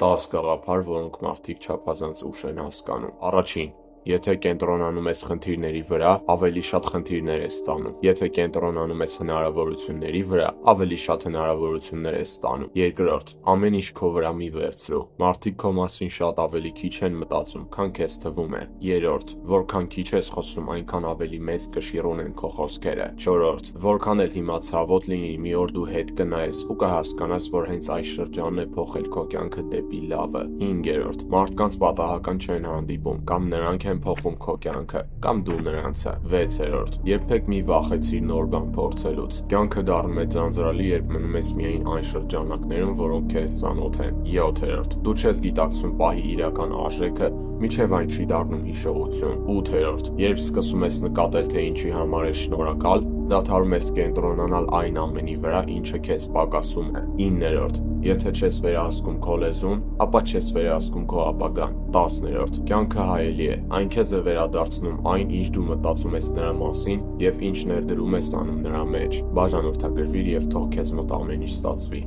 10 գաղափար, որոնք մարդիկ չափազանց ուշ են հասկանում։ Առաջին. Եթե կենտրոնանում ես խնդիրների վրա, ավելի շատ խնդիրներ ես ստանում։ Եթե կենտրոնանում ես հնարավորությունների վրա, ավելի շատ հնարավորություններ ես ստանում։ Երկրորդ. ամեն ինչ քո վրա մի վերցրու։ Մարդիկ քո մասին շատ ավելի քիչ են մտածում, քան քեզ թվում է։ Երրորդ. որքան քիչ ես խոսում, այնքան ավելի մեծ կշիռ ունեն քո խոսքերը։ Չորրորդ. որքան էլ հիմա ցավոտ լինի, մի օր դու հետ կնայես ու կհասկանաս, որ հենց այս շրջանն է փոխել քո կյանքը դեպի լավը։ Հինգերորդ. մարդկանց պատահական չեն հանդիպում, կամ նրանք են փոխում քո կյանքը, կամ դու նրանցը։ 6-րդ. երբեք մի վախեցիր նոր բան փորձելուց։ Կյանքը դառնում է ձանձրալի, երբ մնում ես միայն այն շրջանակներում, որոնք քեզ ծանոթ են։ 7-րդ. դու չես գիտակցում պահի իրական արժեքը, մինչև այն չի դառնում հիշողություն։ 8-րդ. երբ սկսում ես նկատել, թե ինչի համար ես շնորհակալ, դադարում ես կենտրոնանալ այն ամենի վրա, ինչը քեզ պակասում է։ 9-րդ. եթե չես վերահսկում քո լեզուն, ապա չես վերահսկում քո ապագան։ 10-րդ. կյանքը հայելի է, այն քեզ է վերադարձնում այն, ինչ դու մտածում ես նրա մասին և ինչ ներդրում ես անում նրա մեջ։ Բաժանորդագրվիր և թող քեզ մոտ ամեն ինչ ստացվի։